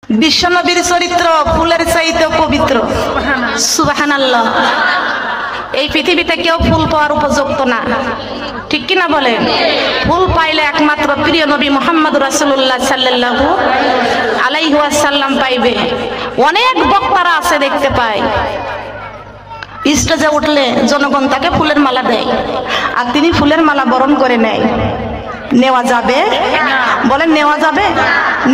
বিশ্বনবীর চরিত্র ফুলের চাইতে পবিত্র। সুবহানাল্লাহ। এই পৃথিবীতে কেউ ফুল পাওয়ার উপযুক্ত না, ঠিক কিনা বলেন? ফুল পাইলে একমাত্র প্রিয় নবী মুহাম্মদ রাসূলুল্লাহ সাল্লাল্লাহু আলাইহি ওয়াসাল্লাম পাইবে। অনেক বক্তারা আছে দেখতে পাই, স্টেজে উঠলে জনগণ তাকে ফুলের মালা দেয়, আর তিনি ফুলের মালা বরণ করে নেয়। নেওয়া যাবে? বলেন নেওয়া যাবে?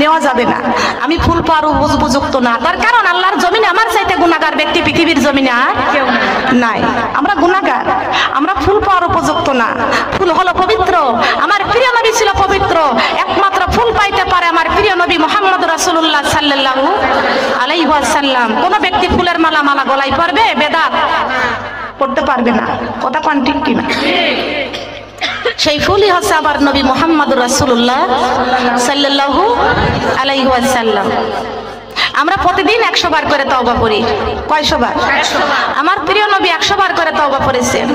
নেওয়া যাবে না। আমি ফুল পাওয়ার উপযুক্ত না, তার কারণ আল্লাহর জমিনে আমার চাইতে গুনাহগার ব্যক্তি পৃথিবীর জমিনে আর কেউ নাই। আমরা গুনাহগার, আমরা ফুল পাওয়ার উপযুক্ত না। ফুল হলো পবিত্র, আমার প্রিয় নবী ছিল পবিত্র। একমাত্র ফুল পাইতে পারে আমার প্রিয় নবী মুহাম্মদ রাসূলুল্লাহ সাল্লাল্লাহু আলাইহি ওয়াসাল্লাম। কোন ব্যক্তি ফুলের মালা গলায় পরবে বেদাত, পড়তে পারবে না। কথা কোন ঠিক কিনা? সেই ফুলই হচ্ছে আবার নবী মুহাম্মদ রাসূলুল্লাহ সাল্লাল্লাহু আলাইহি ওয়াসাল্লাম। আমরা প্রতিদিন 100 বার করে তওবা করি। কয়শো বার? আমার প্রিয় নবী 100 বার করে তওবা করেছেন।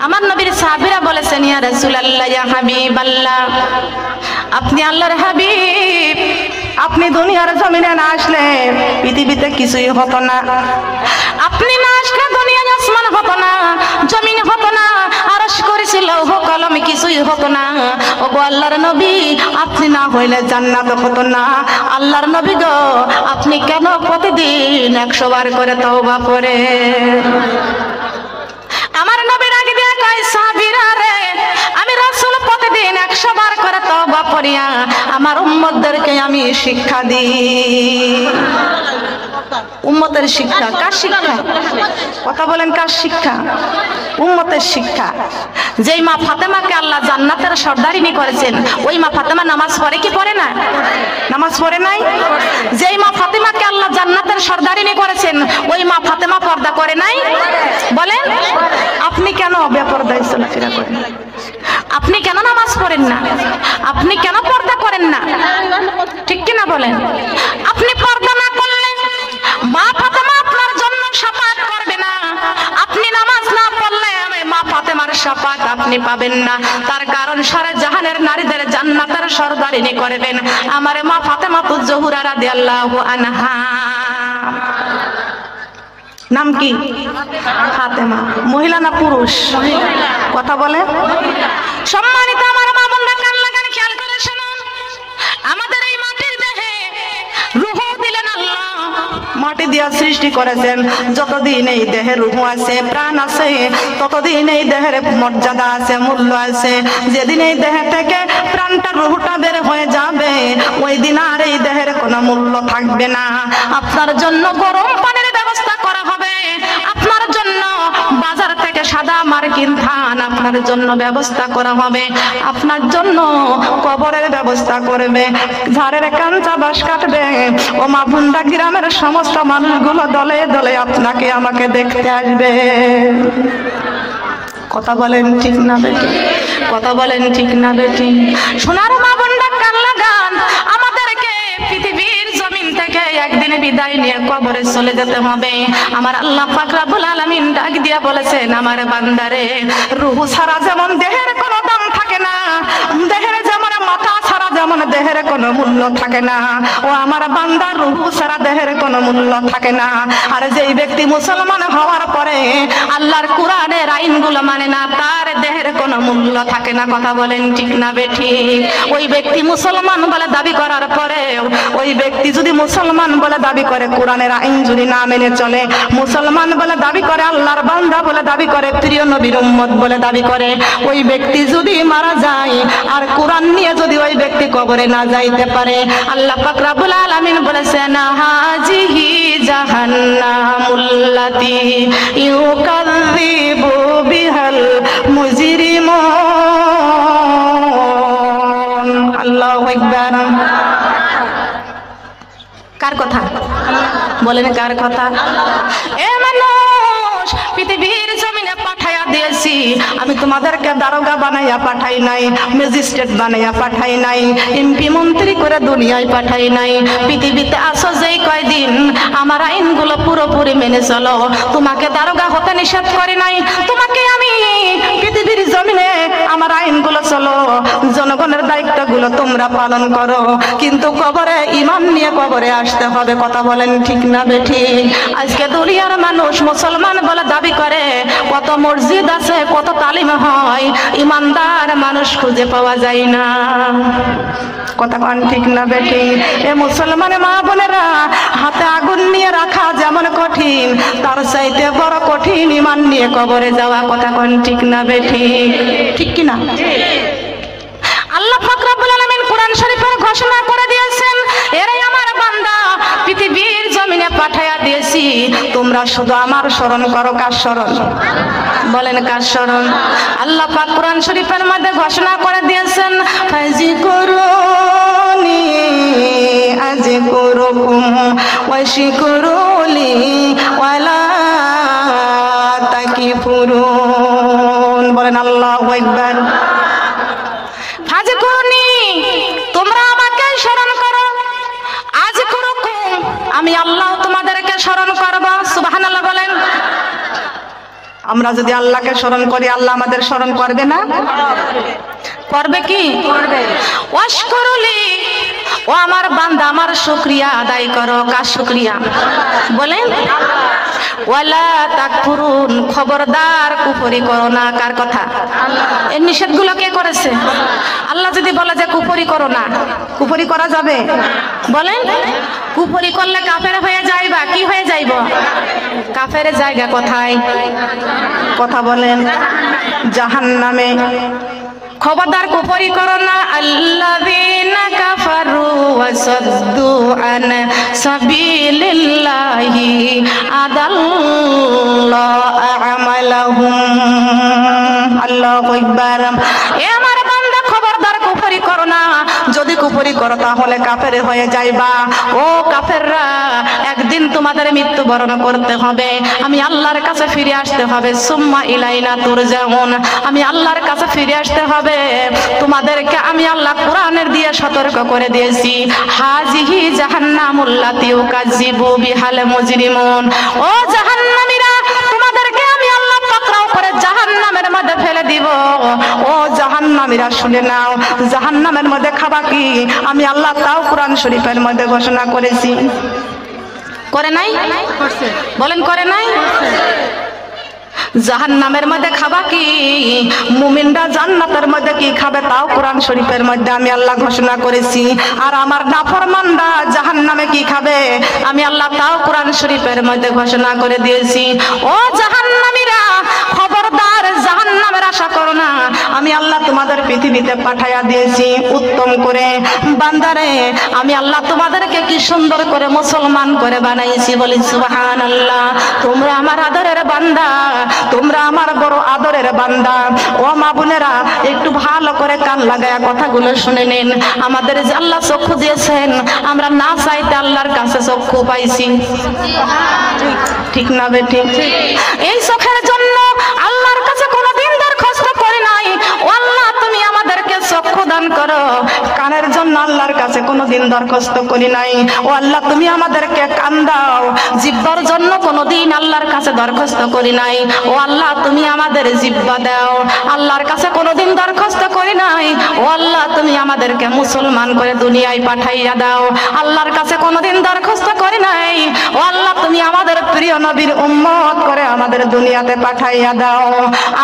আমার নবীর সাহাবীরা বলেছেন, ইয়া রাসূলুল্লাহ, ইয়া হাবিবাল্লাহ, আপনি আল্লাহর হাবিব, আপনি দুনিয়ার জমিনে না আসলে পৃথিবীতে কিছুই হতো না। আপনি না আসলে দুনিয়ায় আসমান হতো না, জমিন হতো না, আরশ কুরসি লৌহ কলম কিছুই হতো না। ওগো আল্লাহর নবী, আপনি না হইলে জান্নাত হতো না। আল্লাহর নবী গো, আপনি কেন প্রতিদিন 100 বার করে তওবা করে? আমার নবীর আগে দিয়ে কয়, সাহাবীরা রে, আমি রাসূল প্রতিদিন 100 বার করে তওবা করিয়া আমার উম্মতদেরকে আমি শিক্ষা দিই। উম্মতের শিক্ষা। কার শিক্ষা? কথা বলেন, কার শিক্ষা? উম্মতের শিক্ষা। যেই মা ফাতেমাকে আল্লাহ জান্নাতের সর্দারিনী করেছেন, ওই মা ফাতেমা নামাজ পড়ে কি পড়ে না? নামাজ পড়ে নাই? যেই মা ফাতেমাকে আল্লাহ জান্নাতের সর্দারিনী করেছেন, ওই মা ফাতেমা পর্দা করে নাই? বলেন, আপনি কেন বেপরদায় চলাফেরা করেন? আপনি কেন নামাজ পড়েন না? আপনি কেন পর্দা করেন না? ঠিক কিনা বলেন? আপনি পর্দা না করলে মা ফাতেমা আপনার জন্য শাফাত করবে না। আপনি নামাজ না পড়লে মা ফাতেমার শাফাত আপনি পাবেন না। তার কারণ সারা জাহানের নারীদের জান্নাতের সর্দারিনী করবেন আমার মা ফাতেমাতুজ জোহরা রাদিয়াল্লাহু আনহা। নাম কি? ফাতেমা। মহিলা না পুরুষ? কথা বলে। সম্মানিত আমার মা বোনরা, কান লাগান, খেয়াল করে শুনুন। আমাদের এই মাটির দেহে রূহ দিলেন আল্লাহ, মাটি দিয়া সৃষ্টি করেছেন। যতদিন এই দেহে রূহ আছে, প্রাণ আছে, ততদিন এই দেহের মর্যাদা আছে, মূল্য আছে। যেদিন এই দেহ থেকে প্রাণটা রূহটা বের হয়ে যাবে, ওই দিন আর এই দেহের কোনো মূল্য থাকবে না। আপনার জন্য গরম পানির ব্যবস্থা করা হবে, আপনার জন্য বাজার থেকে সাদা মার্কিন ধান আপনার জন্য ব্যবস্থা করা হবে, আপনার জন্য কবরের ব্যবস্থা করবে, ঝাড়ের কাঞ্চা বাঁশ কাটবে। ও মা বুন্ডা, গ্রামের সমস্ত মানুষগুলো দলে দলে আপনাকে আমাকে দেখতে আসবে। কথা বলেন ঠিক না বেটি? কথা বলেন ঠিক না বেটি? সোনার মা বোনরা, কান লাগান। আমাদেরকে পৃথিবীর জমিন থেকে একদিনে বিদায় নিয়ে কবরে চলে যেতে হবে। আমার আল্লাহ পাক রব্বুল আলামিন ডাক দিয়া বলেছেন, আমার বান্দারে, রূহ ছাড়া যেমন দেহের কোনো দাম থাকে না, দেহের যেমন মাথা ছাড়া যেমন দেহের কোনো মূল্য থাকে না, ও আমার বান্দা, রূহ ছাড়া দেহের কোনো মূল্য থাকে না। আর যেই ব্যক্তি মুসলমান হওয়ার পরে আল্লাহর কোরআনের আইনগুলো মানে না, তার দেহের কোনো মূল্য থাকে না। কথা বলেন ঠিক না বেঠি? ওই ব্যক্তি মুসলমান বলে দাবি করার পরে, ওই ব্যক্তি যদি মুসলমান বলে দাবি করে, কোরআনের আইন যদি না মেনে চলে, মুসলমান বলে দাবি করে, আল্লাহর বান্দা বলে দাবি করে, প্রিয় নবীর উম্মত বলে দাবি করে, ওই ব্যক্তি যদি মারা যায় আর কোরআন নিয়ে যদি ওই ব্যক্তি কবরে না যাইতে পারে, আল্লাহ পাক রব্বুল আলামিন বলেছেন, হাজিহি জাহান্নামুল্লাতী ইউকাযযিবু বিহাল মুজরিমুন। আল্লাহু আকবার। কার কথা বলেন? কার কথা? এ মানুষ, পৃথিবীর জমিনে পাঠাইয়া দিয়েছি আমি, তোমাদেরকে দারোগা বানাইয়া পাঠাই নাই, ম্যাজিস্ট্রেট বানাইয়া পাঠাই নাই, এমপি মন্ত্রী করে দুনিয়ায় পাঠাই নাই। পৃথিবীতে আসো যেই কয়দিন, আমার আইনগুলো পুরোপুরি মেনে চলো। তোমাকে দারোগা হতে নিষেধ করি নাই, তোমাকে আমি পৃথিবীর জমিনে আমার আমার আইনগুলো চলো, জনগণের দায়িত্বগুলো তোমরা পালন করো, কিন্তু কবরে ঈমান নিয়ে কবরে আসতে হবে। কথা বলেন ঠিক না বেঠিক? আজকে দুনিয়ার মানুষ মুসলমান বলে দাবি করে, কত মসজিদ আছে, কত তালিম হয়, ইমানদার মানুষ খুঁজে পাওয়া যায় না। কথা বলেন ঠিক না বেঠিক? এ মুসলমান মা বোনেরা, হাতে আগুন নিয়ে রাখা যেমন কঠিন, তার চাইতে বড় কঠিন ঈমান নিয়ে কবরে যাওয়া। কথা কোন ঠিক না বেঠিক? ঠিক কি না? আল্লাহ পাক রব্বুল আলামিন কোরআন শরীফে ঘোষণা করে দিয়েছেন, এরে আমার বান্দা, পৃথিবীর জমিনে পাঠায়া দিয়েছি, তোমরা শুধু আমার স্মরণ করো। কার স্মরণ? বলেন কার স্মরণ? আল্লাহ পাক কোরআন শরীফের মধ্যে ঘোষণা করে দিয়েছেন, ফাযকুরুনি আযকুরুকুম ওয়াশকুরুলি ওয়ালা তাকফুরুন। বলেন আল্লাহু আকবার। ফাযকুরুনি, তোমরা আমাকে স্মরণ করো, আযকুরুকুম, আমি আল্লাহ তোমাদেরকে স্মরণ করব। সুবহানাল্লাহ বলেন। আমরা যদি আল্লাহকে স্মরণ করি, আল্লাহ আমাদের স্মরণ করবে না? করবে কি? করবে। ওয়াশকুরুলি, ও আমার বান্দা, আমার শুকরিয়া আদায় করো। কার শুকরিয়া? বলেন। ওয়ালা তাকফুরুন, খবরদার কুফরি করো না। কার কথা? এই নিষেধগুলো কে করেছে? আল্লাহ যদি বলে যে কুফরি করো না, কুফরি করা যাবে? বলেন। কুফরি করলে কাফের হয়ে যাইবা। কি হয়ে যাইব? কাফের জায়গা কোথায়? কথা বলেন। জাহান্নামে। খবরদার কুফরি করো না। আল্লাযীনা কাফারু ওয়া সাদ্দু আন সাবিলিল্লাহি আদাল্লাহু আমালাহুম। আল্লাহু আকবার। এ আমার বান্দা, খবরদার কুফরি করো না। যদি কুফরি করো তাহলে কাফের হয়ে যাইবা। ও কাফেররা, একদিন তোমাদের মৃত্যুবরণ করতে হবে, আমি আল্লাহর কাছে ফিরে আসতে হবে। সুম্মা ইলাইনা তুরজাউন, আমি আল্লাহর কাছে ফিরে আসতে হবে। তোমাদেরকে আমি আল্লাহ কোরআনের দিয়ে সতর্ক করে দিয়েছি, হাজিহি জাহান্নামুল্লাতী ইউকাযযিবু বিহাল মুজরিমুন। ও জাহান্নামীরা, তোমাদেরকে আমি আল্লাহ পাকড়াও করে জাহান্নামের মধ্যে ফেলে দিব। ও জাহান্নামীরা, শুনে নাও, জাহান্নামের মধ্যে খাবা কি? আমি আল্লাহ তাও কোরআন শরীফের মধ্যে ঘোষণা করেছি। করে নাই? বলেন করে নাই? জাহান্নামের মধ্যে খাবা কি? মুমিনরা জান্নাতের মধ্যে কি খাবে তাও কোরআন শরীফের মধ্যে আমি আল্লাহ ঘোষণা করেছি। আর আমার নাফরমানরা জাহান্নামে কি খাবে আমি আল্লাহ তাও কোরআন শরীফের মধ্যে ঘোষণা করে দিয়েছি। ও জাহান্নামীরা, খবরদার জাহান্নামের আশা করো না। আমি আল্লাহ তোমাদের পৃথিবীতে পাঠাইয়া দিয়েছি উত্তম করে। বান্দারে, আমি আল্লাহ তোমাদেরকে কি সুন্দর করে মুসলমান করে বানাইছি। বলি সুবহানাল্লাহ। তোমরা আমার আদরের বান্দা, তোমরা আমার বড় আদরের বান্দা। ও মা বোনেরা, একটু ভালো করে কান লাগায়া কথাগুলো শুনে নিন। আমাদের যে আল্লাহ চক্ষু দিয়েছেন, আমরা না চাইতে আল্লাহর কাছে চক্ষু পাইছি। ঠিক না বেঠিক? এই চোখের জন্য আল্লাহর কাছে কোনোদিন দরখাস্ত করি নাই, ও আল্লাহ তুমি আমাদেরকে চক্ষু দান করো। কানের জন্য আল্লাহর কাছে কোনোদিন দরখাস্ত করি নাই, ও আল্লাহ তুমি আমাদেরকে কান দাও। জিহ্বার জন্য কোনোদিন আল্লাহর কাছে দরখাস্ত করি নাই, ও আল্লাহ তুমি আমাদের জিহ্বা দাও। আল্লাহর কাছে কোনোদিন দরখাস্ত করি নাই, ও আল্লাহ তুমি আমাদেরকে মুসলমান করে দুনিয়ায় পাঠাইয়া দাও। আল্লাহর কাছে কোনোদিন দরখাস্ত করি নাই, ও আল্লাহ তুমি আমাদের প্রিয় নবীর উম্মত করে আমাদের দুনিয়াতে পাঠাইয়া দাও।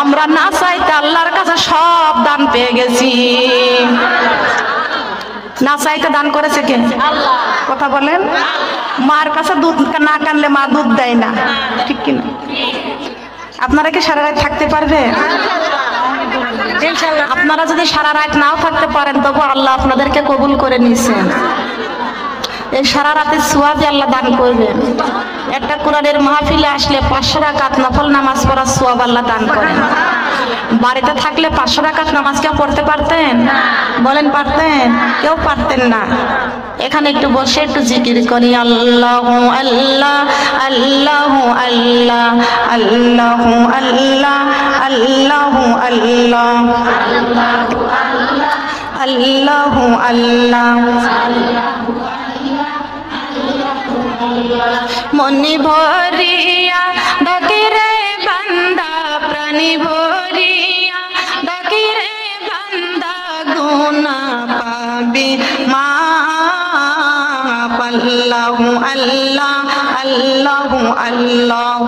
আমরা না চাইতে আল্লাহর কাছে সব দান পেয়ে গেছি। না চাইতে দান করেছে কে? আল্লাহ। কথা বলেন। মার কাছে দুধ না কানলে মা দুধ দেয় না, ঠিক কিনা? আপনারা কি সারা রাত থাকতে পারবে? আপনারা যদি সারা রাত নাও থাকতে পারেন, তবু আল্লাহ আপনাদেরকে কবুল করে নিয়েছেন। এই সারা রাতের সোয়াবে আল্লাহ দান করবেন। একটা কোরআনের মাহফিলে আসলে 500 রাকাত নফল নামাজ পড়ার সোয়াব আল্লাহ দান করেন। বাড়িতে থাকলে 500 রাকাত নামাজ কেউ পড়তে পারতেন? বলেন পারতেন? কেউ পারতেন না। এখানে একটু বসে একটু জিকির করি, আল্লাহু আল্লাহ আল্লাহু আল্লাহ আল্লাহু আল্লাহ আল্লাহু আল্লাহ আল্লাহু আল্লাহ। মনি ভরিয়া ডাকে রে বান্দা, প্রাণী ভরিয়া ডাকে রে আল্লাহ আল্লাহু আল্লাহ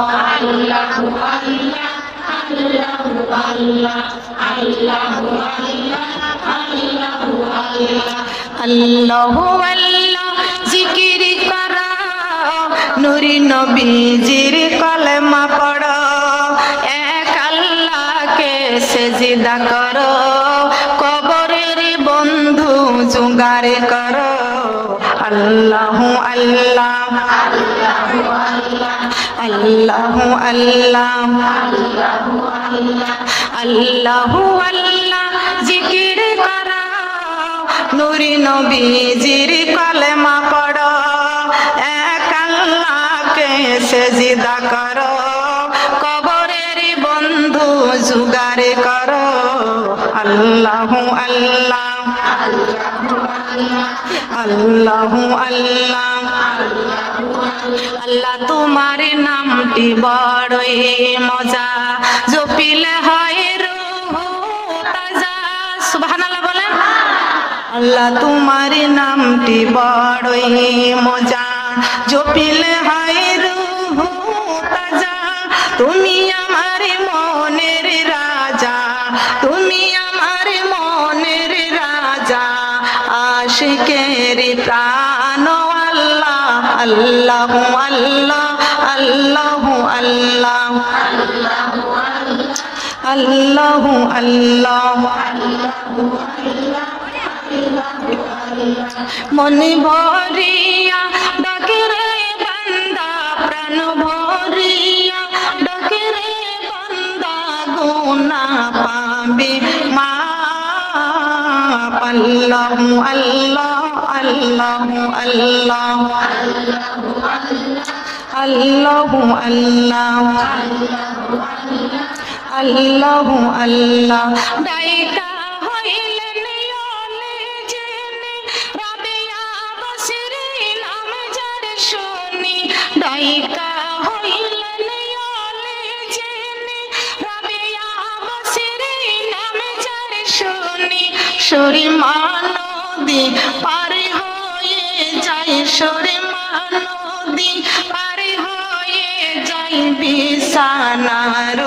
আল্লাহু আল্লাহ জিকির করা নূরি নবীজির কলেমা পড়ো এক আল্লাহকে সেজদা করো কবরের বন্ধু জোগাড় করো আল্লাহু আল্লাহ আল্লাহু আল্লাহ আল্লাহু আল্লাহ জিকির করা নূরি নবীজির কলেমা পড়ো এক আল্লাহকে সেজদা করো কবরের বন্ধু জোগাড় করো আল্লাহু আল্লাহ আল্লাহু আল্লাহ আল্লাহ তোমার নামটি বড়ই মজা জপিলে হয় রূহ তাজা সুবহানাল্লাহ বলেন আল্লাহ তোমার নামটি বড়ই মজা জপিলে হয় রূহ তাজা তুমি আমার মনের রাজা তুমি আমার মনের রাজা আশিকের প্রাণ আল্লাহ আল্লাহু আল্লাহ আল্লাহু আল্লাহ আল্লাহু আল্লাহ মনে ভরিয়া ডাকে রে বান্দা প্রাণ ভরিয়া ডাকে রে বান্দা গুনাহ পাবে মা আল্লাহু আল্লাহ আল্লাহু আল্লাহ আল্লাহু আল্লাহ আল্লাহু আল্লাহ ডাইকা হইলেন ওলে জেনে রাবিয়া বসরি নাম যার শুনি ডাইকা হইলেন ওলে জেনে রাবিয়া বসরি নাম যার শুনি শরীমা নদী পার হয়ে যায় শরীমা নদী পার হয়ে যায় বিছানার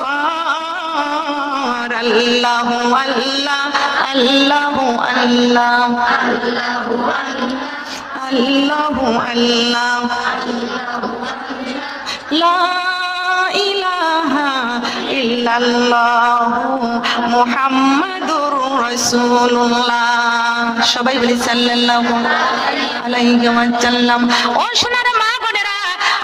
পার আল্লাহু আল্লাহ আল্লাহু আল্লাহ আল্লাহু আল্লাহ লা ইলাহা ইল্লাল্লাহু মুহাম্মাদুর রাসূলুল্লাহ সবাই বলি সাল্লাল্লাহু আলাইহি ওয়াসাল্লাম ও সোনার মা বোনেরা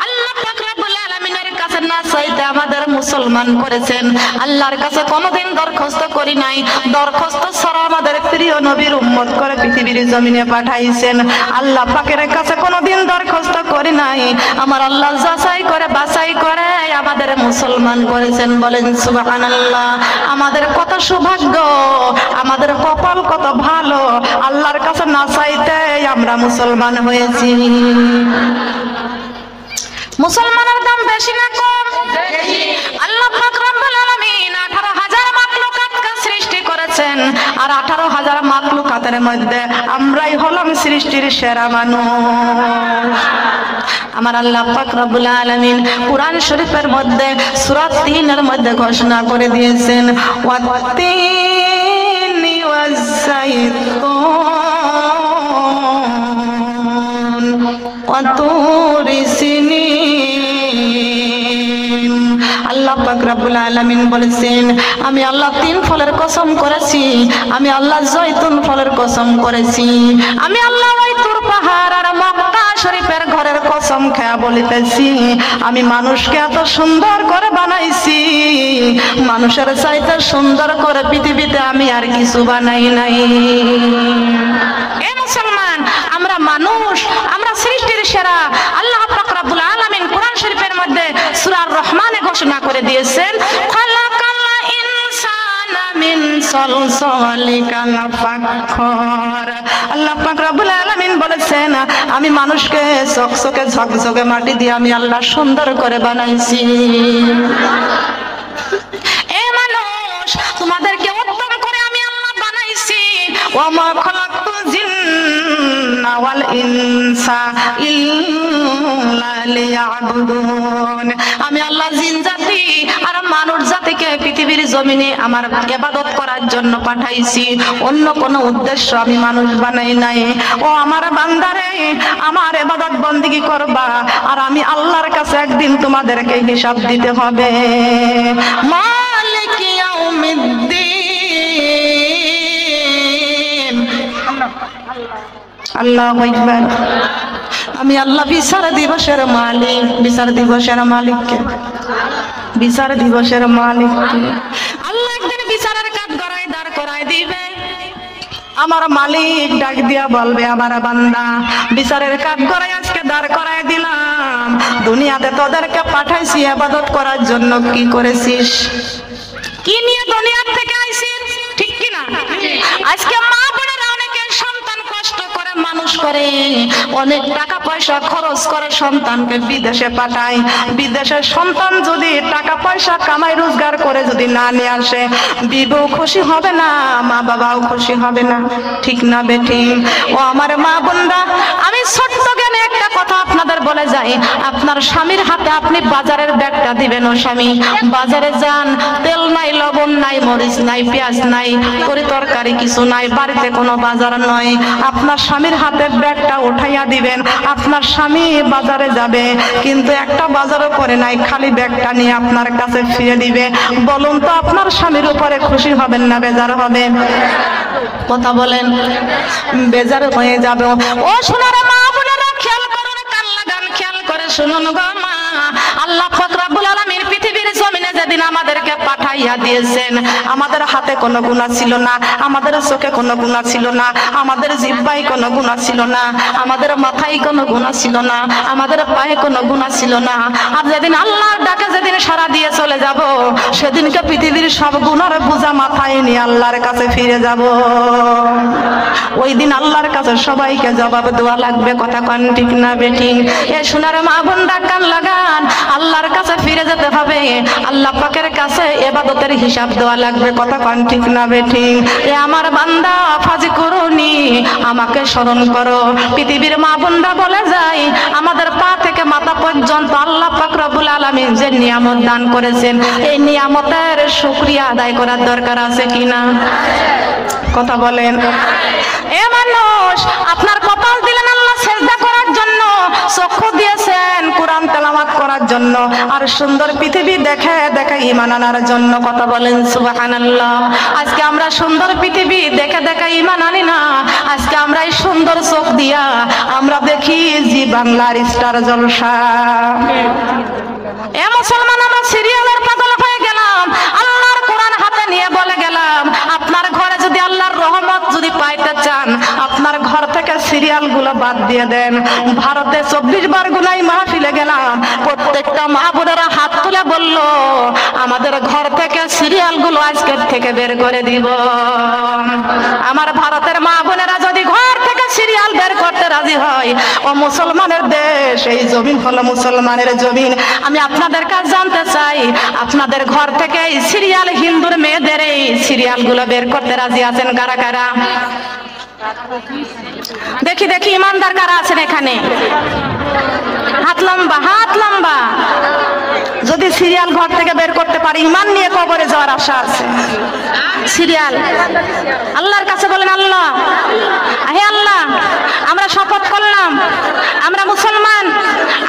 আল্লাহ পাক রব্বুল আলামিনের কাছে না চাইতে আমাদের মুসলমান করেছেন আল্লাহর কাছে কোনোদিন দরখাস্ত করি নাই দরখাস্ত ছাড়া আমাদের প্রিয় নবীর উম্মত করে পৃথিবীর জমিনে পাঠাইছেন আল্লাহ পাকের কাছে কোনোদিন দরখাস্ত করি নাই আমার আল্লাহ যাচাই করে বাছাই করে আমাদের মুসলমান করেছেন বলেন সুবহানাল্লাহ আমাদের কত সৌভাগ্য আমাদের কপাল কত ভালো আল্লাহর কাছে না চাইতে আমরা মুসলমান হয়েছি মুসলমানের দাম বেশি না কম বেশি আল্লাহ পাক রব্বুল আলামিন 18,000 মাখলুকাতকে সৃষ্টি করেছেন আর 18,000 মাখলুকাতের মধ্যে আমরাই হলাম সৃষ্টির সেরা মানুষ আমার আল্লাহ পাক রব্বুল আলামিন কুরআন শরীফের মধ্যে সূরা 3 এর মধ্যে ঘোষণা করে দিয়েছেন ওয়াত্তিনি ওয়াজ্জাইতুন ওয়াতুরি সিনিন আল্লাহ পাক রব্বুল আলামিন বলেছেন আমি আল্লাহ 3 ফলের কসম করেছি আমি আল্লাহ জয়তুন ফলের কসম করেছি আমি আল্লাহ ওই তুর পাহাড় আর মক্কা শরীফের ঘরের কসম খেয়ে বলিতেছি আমি মানুষকে এত সুন্দর করে বানাইছি মানুষের চাইতে সুন্দর করে পৃথিবীতে আমি আর কিছু বানাই নাই এ মুসলমান আমরা মানুষ আমরা সৃষ্টির সেরা আল্লাহ পাক রব্বুল আলামিন কুরআন শরীফের মধ্যে সূরা আর-রহমানে ঘোষণা করে দিয়েছেন খালাকাল ইনসানা মিন সালসালিকাল ফাখর আল্লাহ পাক রব্বুল আলামিন বলেছেন আমি মানুষকে চকচকে ঝকঝকে মাটি দিয়ে আমি আল্লাহ সুন্দর করে বানাইছি এ মানুষ তোমাদেরকে উত্তম করে আমি আল্লাহ বানাইছি ওয়া মা খালাকতুল জিন্না ওয়াল ইনসা ইল্লা লিয়াবুদুন। আমি আল্লাহ জিন জাতি আর মানুষ জাতিকে পৃথিবীর জমিনে আমার ইবাদত করার জন্য পাঠাইছি, অন্য কোনো উদ্দেশ্য আমি মানুষ বানাই নাই। ও আমার বান্দারে, আমার ইবাদত বন্দেগী করবা, আর আমি আল্লাহর কাছে একদিন তোমাদেরকে হিসাব দিতে হবে। মালিক ইয়াউমিদ্দিন। আল্লাহু আকবার। আমি আল্লাহ বিচার দিবসের মালিক। বিচার দিবসের মালিক কে? বিচার দিবসের মালিক কে? আল্লাহ একদিন বিচারের কাঠ গড়ায় দাঁড় করায় দিবে। আমার মালিক ডাক দিয়া বলবে, আমার বান্দা বিচারের কাঠ গড়ায় আজকে দাঁড় করায় দিলাম, দুনিয়াতে তোদেরকে পাঠাইছি ইবাদত করার জন্য, কি করেছিস? কি নিয়ে দুনিয়ার থেকে আইছিস? ঠিক কি না? আজকে মা বোনেরা অনেকে সন্তান কষ্ট করে মানুষ করে, অনেক টাকা পয়সা খরচ করে সন্তানকে বিদেশে পাঠায়। বিদেশের সন্তান যদি টাকা পয়সা কামাই রোজগার করে যদি না নিয়ে আসে, বিবু খুশি হবে না, মা বাবাও খুশি হবে না। ঠিক না বেঠিক? ও আমার মা বোনরা, আমি ছোট্ট জ্ঞানে একটা কথা আপনাদের বলে যাই। আপনার স্বামীর হাতে আপনি বাজারের ব্যাগটা দিবেন। ও স্বামী, বাজারে যান, তেল নাই, লবণ নাই, মরিচ নাই, পেঁয়াজ নাই, তরি তরকারি কিছু নাই, বাড়িতে কোনো বাজার নয়। আপনার স্বামীর হাতে ব্যাগটা উঠাইয়া দিবেন। আপনার স্বামী বাজারে যাবে, কিন্তু একটা বাজারও করে নাই, খালি ব্যাগটা নিয়ে আপনার কাছে ফিরে দিবে। বলুন তো, আপনার স্বামীর উপরে খুশি হবেন না বেজার হবেন? কথা বলেন, বেজার হয়ে যাবে। ও সোনার মা বোনেরা, খেয়াল করুন, কান লাগান, খেয়াল করে শুনুন গো মা। আল্লাহ পাক রব্বুল আলামিন পৃথিবীর জমিনে যেদিন আমাদেরকে পাঠাইয়া দিয়েছেন, আমাদের হাতে কোনো গুনাহ ছিল না, আমাদের চোখে কোনো গুনাহ ছিল না, আমাদের জিহ্বায় কোনো গুনাহ ছিল না, আমাদের মাথায় কোনো গুনাহ ছিল না, আমাদের পায়ে কোনো গুনাহ ছিল না। আর যেদিন আল্লাহর ডাকে যেদিন সাড়া দিয়ে চলে যাব, সেদিনকে পৃথিবীর সব গুনার বোঝা মাথায় নিয়ে আল্লাহর কাছে ফিরে যাব। ওই দিন আল্লাহর কাছে সবাইকে জবাব দেওয়া লাগবে। কথা কান ঠিক না বেঠিক? এ সোনার মা বোনরা, কান লাগান, আল্লাহর কাছে ফিরে যেতে হবে, আল্লাহ পাকের কাছে ইবাদতের হিসাব দেওয়া লাগবে। কথা কান ঠিক না বেঠিক? এ আমার বান্দা, ফাজি করুনি, আমাকে স্মরণ করো। পৃথিবীর মা বোনরা বলে যায়, আমাদের পা থেকে মাথা পর্যন্ত আল্লাহ পাক রব্বুল আলামিন যে নিয়ামত দান করেছেন, এই নিয়ামতের শুকরিয়া আদায় করার দরকার আছে কিনা? কথা বলেন। এ মানুষ, আপনার কপাল দিলেন আল্লাহ সেজদা করার জন্য, চক্ষু দিয়েছেন কোরআন তেলাওয়াত করার জন্য, আর সুন্দর পৃথিবী দেখে দেখে ঈমান আনার জন্য। কথা বলেন সুবহানাল্লাহ। আজকে আমরা সুন্দর পৃথিবী দেখে দেখে ঈমান আনি না, আজকে আমরা এই সুন্দর চোখ দিয়া আমরা দেখি জি বাংলার স্টার জলসা। এ মুসলমান, আমরা সিরিয়ালের পাগল হয়ে গেলাম, আল্লাহর কোরআন হাতে নিয়ে বলে গেলাম, আপনার ঘরে যদি আল্লাহর রহমত যদি পাইতে চান, আপনার ঘর থেকে সিরিয়াল গুলো বাদ দিয়ে দেন। ভারতে 24 বার গুনাই মাহফিলে গেলাম, প্রত্যেকটা মা বোনেরা হাত তুলে বলল, আমাদের ঘর থেকে সিরিয়াল গুলো আজকের থেকে বের করে দিব। আমার ভারতের মা বোনেরা যদি ঘর থেকে সিরিয়াল বের করতে রাজি হয়, ও মুসলমানের দেশ, এই জমিন হলো মুসলমানের জমিন। আমি আপনাদের কাছে জানতে চাই, আপনাদের ঘর থেকে এই সিরিয়াল, হিন্দুর মেয়েদের এই সিরিয়াল গুলো বের করতে রাজি আছেন কারা কারা? দেখি দেখি, ইমানদার কারা আছেন এখানে? হাত লম্বা, হাত লম্বা। যদি সিরিয়াল ঘর থেকে বের করতে পারি, ইমান নিয়ে কবরে যাওয়ার আশা আছে। সিরিয়াল আল্লাহর কাছে বলেন, আল্লাহ, হে আল্লাহ, আমরা শপথ করলাম, আমরা মুসলমান,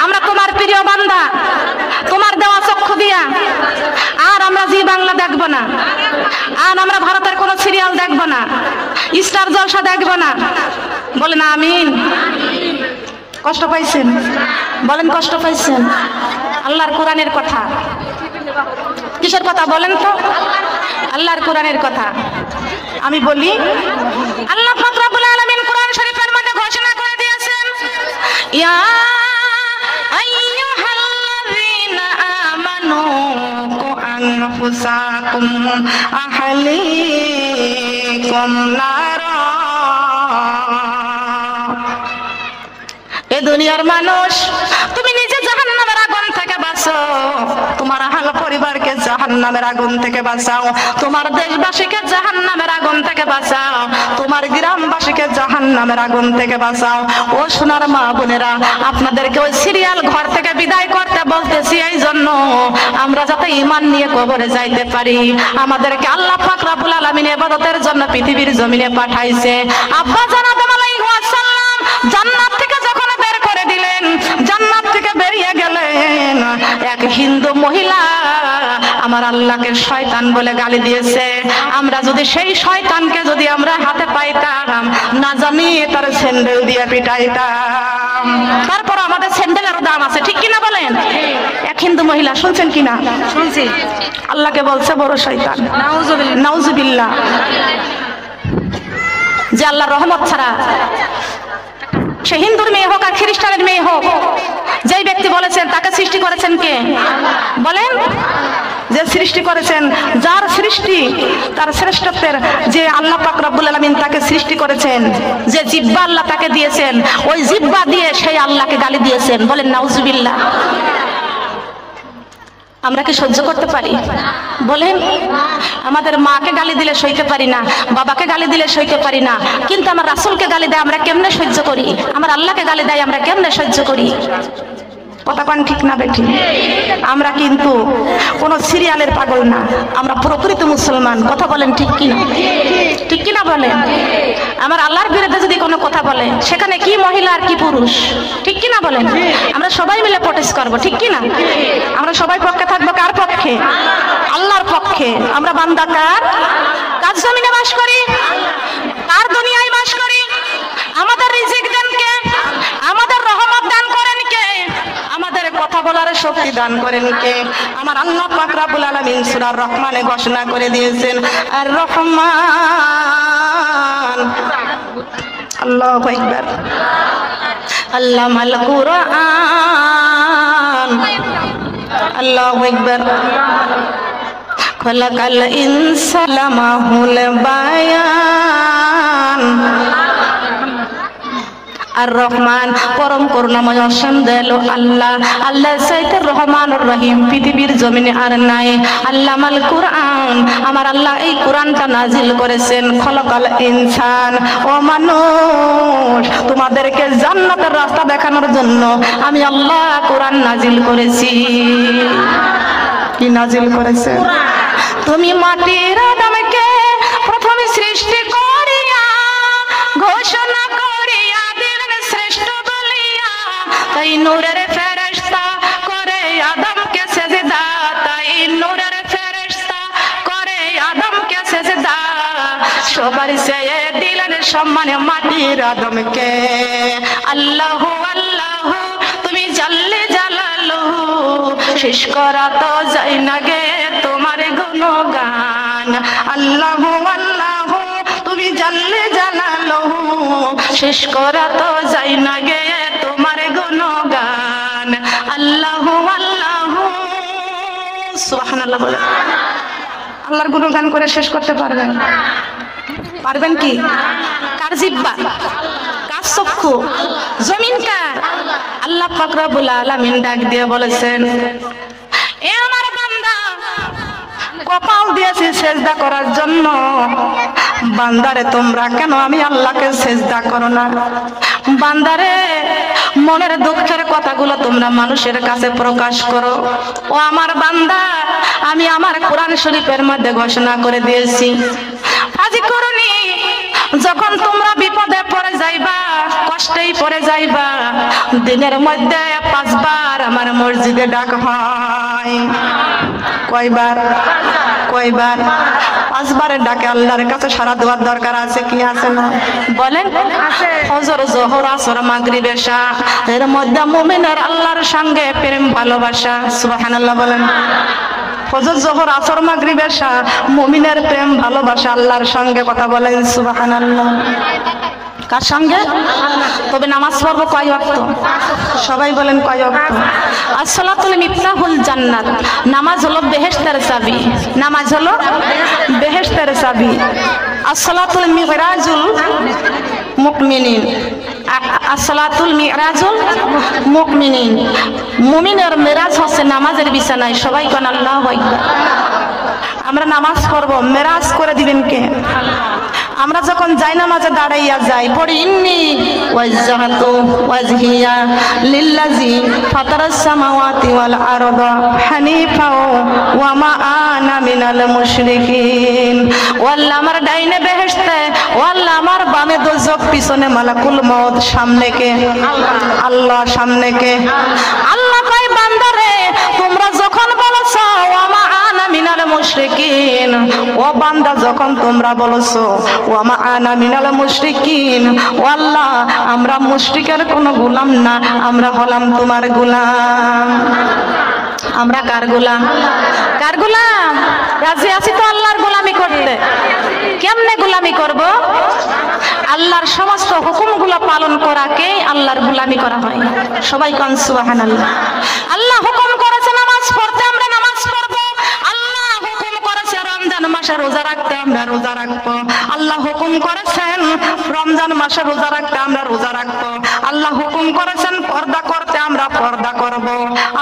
আমরা তোমার প্রিয় বান্দা, তোমার দেওয়া চক্ষু দিয়া আর আমরা জি বাংলা দেখবো না, আর আমরা ভারতের কোন সিরিয়াল দেখবো না, স্টার জলসা দেখবো না। বলেন আমিন। কষ্ট পাইছেন? বলেন কষ্ট পাইছেন? আল্লাহর কোরআনের কথা। কিসের কথা বলেন তো? আল্লাহর কোরআনের কথা। আমি বলি, আল্লাহ পাক রব্বুল আলামিন কোরআন শরীফের মধ্যে ঘোষণা করে দিয়েছেন, ইয়া আইয়ুহাল্লাযীনা আমানু কু আনফুসাকুম আহলিকুম নারা। এ দুনিয়ার মানুষ, তুমি নিজে জাহান্নামের আগুন থেকে বাঁচো, তোমার আহল পরিবারকে জাহান্নাম জাহান্নামের আগুন থেকে বাঁচাও, তোমার দেশবাসীকে জাহান্নামের আগুন থেকে বাঁচাও, তোমার গ্রামবাসীকে জাহান্নামের আগুন থেকে বাঁচাও। ও সোনার মা বোনেরা, আপনাদেরকে ওই সিরিয়াল ঘর থেকে বিদায় করতে বলতেছি এই জন্য আমরা যাতে ঈমান নিয়ে কবরে যাইতে পারি। আমাদেরকে আল্লাহ পাক রব্বুল আলামিন ইবাদতের জন্য পৃথিবীর জমিনে পাঠাইছে। আব্বা জান আদম আলাইহিস সালাম জান্নাত থেকে যখন বের করে দিলেন, জান্নাত থেকে বেরিয়ে গেলেন, এক হিন্দু মহিলা আমার আল্লাহকে শয়তান বলে গালি দিয়েছে। আমরা যদি সেই শয়তানকে যদি আমরা হাতে পাইতাম, না জানি তার স্যান্ডেল দিয়ে পিটাইতাম। তারপর আমাদের স্যান্ডেলেরও দাম আছে, ঠিক কিনা বলেন? এক হিন্দু মহিলা, শুনছেন কিনা? শুনছি। আল্লাহকে বলছে বড় শয়তান, নাউজুবিল্লাহ। যে আল্লাহর রহমত ছাড়া, সে হিন্দুর মেয়ে হোক আর খ্রিস্টানের মেয়ে হোক, যেই ব্যক্তি বলেছেন তাকে সৃষ্টি করেছেন কে? বলেন। যে সৃষ্টি করেছেন, যার সৃষ্টি তার শ্রেষ্ঠত্বের যে আল্লাহ পাক রব্বুল আলামিন তাকে সৃষ্টি করেছেন, যে জিহ্বা আল্লাহ তাকে দিয়েছেন, ওই জিহ্বা দিয়ে সেই আল্লাহকে গালি দিয়েছেন। বলেন নাউজুবিল্লাহ। আমরা কি সহ্য করতে পারি? বলেন। আমাদের মাকে গালি দিলে সইতে পারি না, বাবাকে গালি দিলে সইতে পারি না, কিন্তু আমার রাসূলকে গালি দেয় আমরা কেমনে সহ্য করি? আমার আল্লাহকে গালি দেয় আমরা কেমনে সহ্য করি? কথা কোন ঠিক না বেঠি? আমরা কিন্তু কোন সিরিয়ালের পাগল না, আমরা প্রকৃত মুসলমান। কথা বলেন ঠিক কিনা? ঠিক কিনা বলেন? আমার আল্লাহর বিরুদ্ধে যদি কোনো কথা বলে, সেখানে কি মহিলা আর কি পুরুষ, ঠিক কিনা বলেন? আমরা সবাই মিলে প্রোটেস্ট করব, ঠিক কিনা? আমরা সবাই পক্ষে থাকবো কার পক্ষে? আল্লাহর পক্ষে। আমরা বান্দা কার? কার জমিনে বাস করি? কার দুনিয়ায় বাস করি? আমাদের রিজিক দেন কে? আমাদের রহমত দান করেন কে? আমাদের কথা বলার শক্তি দান করেন কে? আমার আল্লাহ পাক রব্বুল আলামিন সূরা রহমানে ঘোষণা করে দিয়েছেন, আর রহমান। আল্লাহু আকবার। আল্লামাল কুরআন। আল্লাহু আকবার। খলাকাল ইনসালামাহুল বায়ান। আর রহমান, পরম করুণাময় অসীম দয়ালু আল্লাহ। আল্লাহ চাইতে রহমান রহিম পৃথিবীর জমিনে আর নাই। আল্লামাল কুরআন, আমার আল্লাহ এই কোরআনটা নাজিল করেছেন। খলাকাল ইনসান, ও মানুষ, তোমাদেরকে জান্নাতের রাস্তা দেখানোর জন্য আমি আল্লাহ কোরআন নাজিল করেছি। কি নাজিল করেছে? তুমি মাটির আদমকে প্রথমে সৃষ্টি করিয়া ঘোষণা করিয়া দিলেন শ্রেষ্ঠ বলিয়া, তাই নূরের ফেরেশতা করে আদমকে সেজদা, তাই নূরের ফেরেশতা করে আদমকে সেজদা। সবার চেয়ে দিলেন সম্মানে মাটির আদমকে। আল্লাহু আল্লাহু তুমি জাল্লে জালালুহু, শেষ করা তো যায় না গে তোমার গুণগান। আল্লাহু আল্লাহু তুমি জাল্লে জালালুহু, শেষ করা তো যায় না গে তোমার গুণগান। আল্লাহু আল্লাহু। সুবহানাল্লাহ বলে। আল্লাহর গুণগান করে শেষ করতে পারবেন? পারবেন কি? কার জিহ্বা? কার চক্ষু? জমিন কার? আল্লাহ পাক রব্বুল আলামিন ডাক দিয়ে বলেছেন, এ আমার বান্দা, কপাল দিয়েছি সেজদা করার জন্য, বান্দারে তোমরা কেন আমি আল্লাহকে সেজদা করো না? বান্দারে মনের দুঃখের কথাগুলো তোমরা মানুষের কাছে প্রকাশ করো। ও আমার বান্দা, আমি আমার কোরআন শরীফের মধ্যে ঘোষণা করে দিয়েছি, আজি করুনি, যখন তোমরা বিপদে পড়ে যাইবা, কষ্টেই পড়ে যাইবা, দিনের মধ্যে 5 বার আমার মসজিদে ডাক হয়। কয়বার? কয়বার? 5 বারের ডাকে আল্লাহর কাছে সারা দেওয়ার দরকার আছে কি আছে না? বলেন। ফজর, যোহর, আসর, মাগরিব, এশা, এর মধ্যে মুমিনের আল্লাহর সঙ্গে প্রেম ভালোবাসা। সুবহানাল্লাহ বলেন। ফজর, যোহর, আসর, মাগরিব, এশা, মুমিনের প্রেম ভালোবাসা আল্লাহর সঙ্গে। কথা বলেন সুবহানাল্লাহ। কার সঙ্গে? তবে নামাজ পড়বো কয় ওয়াক্ত? সবাই বলেন কয় ওয়াক্ত? আসসালাতুল মিফতাহুল জান্নাত, নামাজ হলো বেহেশতের চাবি। নামাজ হলো বেহেশতের চাবি। আসসালাতুল মিগরাজুল মুমিনিন, আসসালাতুল মিরাজুল মুমিনিন, মুমিনের মেরাজ হচ্ছে নামাজের বিছানায়। সবাই কোন আল্লাহু আকবার। আমরা নামাজ পড়ব, মেরাজ করে দিবেন কে? আমরা যখন যাই নামাজে দাঁড়াইয়া যাই, পড়ি ইন্নী ওয়াজজাহাতু ওয়াজহিয়া লিল্লাযী ফাতারাস সামাওয়াতি ওয়াল আরদা হানিফা ওয়া মা আনা মিনাল মুশরিকিন। ও আল্লাহ, আমার ডাইনে বেহেশতে, ও আল্লাহ আমার বামে দোজখ, পিছনে মালাকুল মউত, সামনে কে? আল্লাহ। সামনে কে? আল্লাহ কয় বান্দারে, তোমরা যখন বলছো ওয়া মা আনা মিনাল মুশরিকিন, ও বান্দা যখন তোমরা বলছো ওয়া মা আনা মিনাল মুশরিকিন, ও আল্লাহ আমরা মুশরিকের কোনো গোলাম না, আমরা হলাম তোমার গোলাম। আমরা কার গোলাম? কার গোলাম? রাজি আছি তো আল্লাহর গোলামি করতে। কেমনে গোলামি করব? আল্লাহর সমস্ত হুকুমগুলো পালন করাকে আল্লাহর গোলামি করা হয়। সবাই কোন সুবহানাল্লাহ। আল্লাহ হুকুম করেছে নামাজ পড়তে, আমরা নামাজ পড়ব। আল্লাহ হুকুম করেছে রমজান মাসে রোজা রাখতে, আমরা রোজা রাখবো। আল্লাহ হুকুম করেছেন রমজান মাসে রোজা রাখতে, আমরা রোজা রাখবো। আল্লাহ হুকুম করেছেন পর্দা করতে, আমরা পর্দা করব।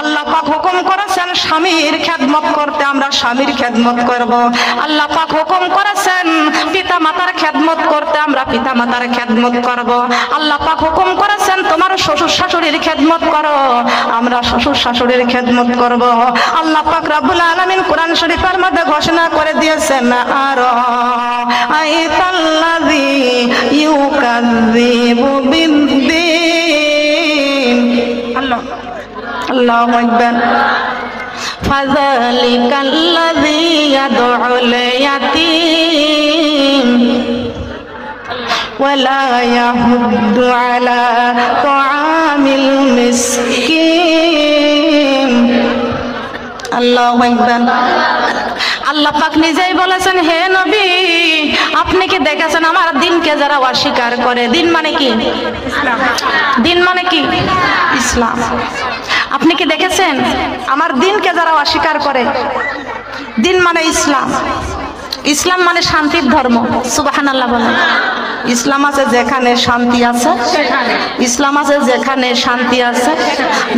আল্লাহ পাক হুকুম করেছেন স্বামীর খেদমত করতে, আমরা স্বামীর খেদমত করব। আল্লাহ পাক হুকুম করেছেন পিতা মাতার খেদমত করতে, আমরা পিতা মাতার খেদমত করব। আল্লাহ পাক হুকুম করেছেন তোমার শ্বশুর শাশুড়ির খেদমত করো, আমরা শ্বশুর শাশুড়ির খেদমত করব। আল্লাহ পাক রব্বুল আলামিন কোরআন শরীফের মধ্যে ঘোষণা করে দিয়েছেন, আর আইতাল্লাযী ইউকাযযিবু বিদ্দীন। আল্লাহ আল্লাহু আকবার। ফাযালিকাল্লাযী ইয়াদউল ইয়াতীম ওয়ালা ইয়াহুদ্দু আলা তুআমিল মিসকিন। আল্লাহু আকবার। আল্লাহ পাক নিজেই বলেছেন, হে নবী আপনি কি দেখেছেন আমার দিনকে যারা অস্বীকার করে? দিন মানে কি? ইসলাম। দিন মানে কি? ইসলাম। আপনি কি দেখেছেন আমার দিনকে যারা অস্বীকার করে? দিন মানে ইসলাম। ইসলাম মানে শান্তির ধর্ম। সুবহানাল্লাহ বলেন। ইসলাম আছে যেখানে শান্তি আছে, ইসলাম আছে যেখানে শান্তি আছে,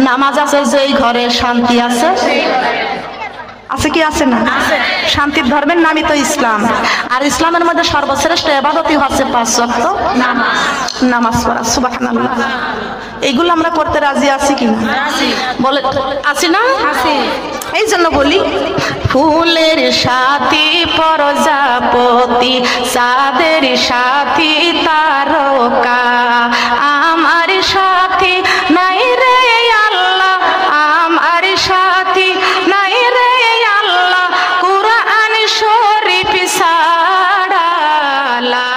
নামাজ আছে যেই ঘরে শান্তি আছে। আছে কি আছে না? শান্তির ধর্মের নামই তো ইসলাম। আর ইসলামের মধ্যে সর্বশ্রেষ্ঠ ইবাদতই হচ্ছে 5 ওয়াক্ত নামাজ পড়া। সুবহানাল্লাহ। এইগুলো আমরা করতে রাজি আছি কি না? বলে আছি না? এই জন্য বলি, ফুলের সাথী প্রজাপতি, চাঁদের সাথী তারকা, আমার সাথী নাই রে আল্লাহ, আমার সাথী নাই রে আল্লাহ, কুরআন শরীফ ছাড়া। লা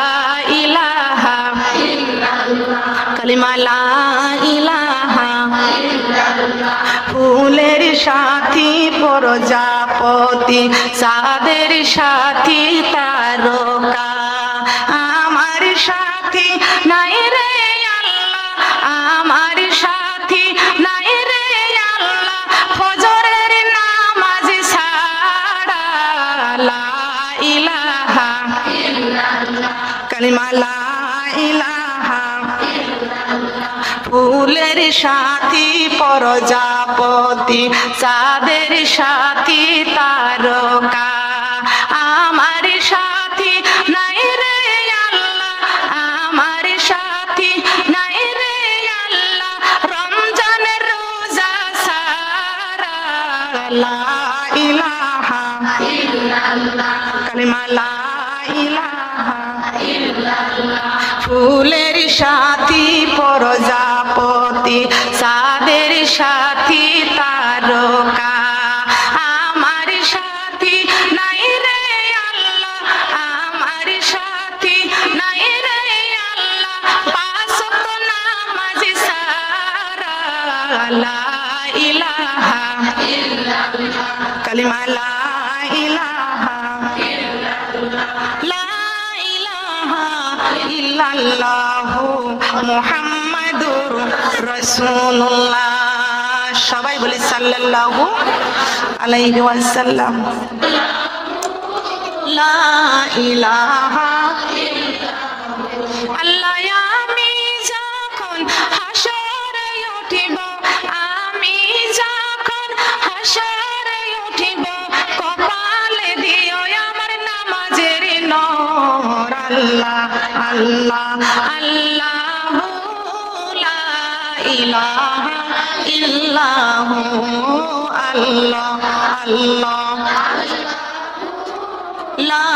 ইলাহা ইল্লাল্লাহ, কালিমা লা ইলাহা ইল্লাল্লাহ। ফুলের সাথী প্রজাপতি, চাঁদের সাথী তারকা, আমার সাথী নাই রে আল্লাহ, আমার সাথী নাই রে আল্লাহ, ফজরের নামাজ ছাড়া। লা ইলাহা ইল্লাল্লাহ, কালিমা লা ইলাহা ইল্লাল্লাহ। ফুলের সাথী প্রজাপতি, চাঁদের সাথী তারকা, আমার সাথী নাই রে আল্লাহ, আমার সাথী নাই রে আল্লাহ, রমজানের রোজা ছাড়া। লা ইলাহা ইল্লাল্লাহ, কালিমা লা ইলাহা ইল্লাল্লাহ। ফুলের সাথী প্রজাপতি, চাঁদের সাথী তারকা, আমার সাথী নাই রে আল্লাহ, আমার সাথী নাই রে আল্লাহ, 5 ওয়াক্ত নামাজ ছাড়া। লা ইলাহা ইল্লাল্লাহ, কালিমা লা ইলাহা ইল্লাল্লাহ, লা ইলাহা ইল্লাল্লাহু মুহাম্মাদুর রাসূলুল্লাহ। সবাই বলি সাল্লাল্লাহু আলাইহি ওয়াসাল্লাম। লা ইলাহা ইল্লাল্লাহ। আল্লাহ আমি যখন আল্লাহ আল্লাহু লা ইলাহা ইল্লাহু আল্লাহ আল্লাহ লা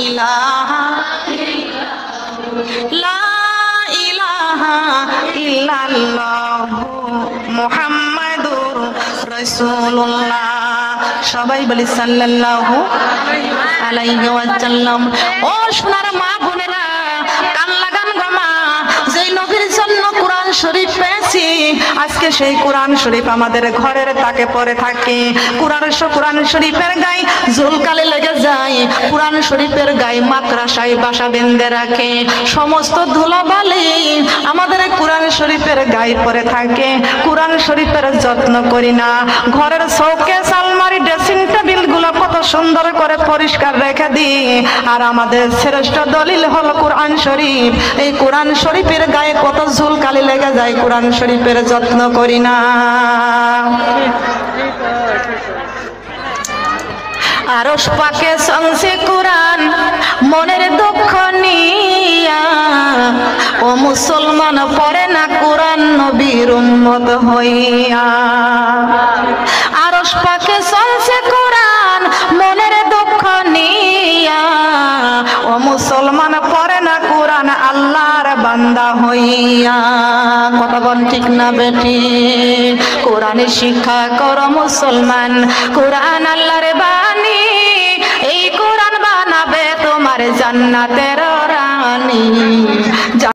ইলাহা লা ইলাহা ইল্লাল্লাহু মুহাম্মাদুর রাসূলুল্লাহ। সবাই বলি সাল্লাল্লাহু আলাইহি ওয়াসাল্লাম। ও সোনার মা বোনেরা, কান লাগান গো মা, যেই নবীর জন্য কোরআন শরীফ পেয়েছি, আজকে সেই কোরআন শরীফ আমাদের ঘরের তাকে পড়ে থাকে। কোরআন শরীফের গায়ে জুলকালি লেগে যায়, কোরআন শরীফের গায়ে মাকড়াসায় বাসা বেঁধে রাখে। সমস্ত ধুলাবালি আমাদের কোরআন শরীফের গায়ে পড়ে থাকে। কোরআন শরীফের যত্ন করি না। ঘরের শোকেস, আলমারি, ড্রেসিং টেবিল গুলো কত সুন্দর করে পরিষ্কার রেখে দিই, আর আমাদের শ্রেষ্ঠ দলিল হলো কোরআন শরীফ। এই কোরআন শরীফের গায়ে কত ঝুলকালি লেগে যায়, কোরআন শরীফের যত্ন করি না। আরশ পাকে শুনছে কোরআন মনের দুঃখ নিয়া, ও মুসলমান পড়ে না কোরআন নবীর উম্মত হইয়া। আরশ পাকে শুনছে কোরআন মনের দুঃখ নিয়া, ও মুসলমান পড়ে না কোরআন আল্লাহর বান্দা হইয়া। কথা বল ঠিক না বেটি? কোরআনের শিক্ষা করো মুসলমান, কোরআন আল্লাহর বাণী, এই কোরআন বানাবে তোমার জান্নাতের রানী।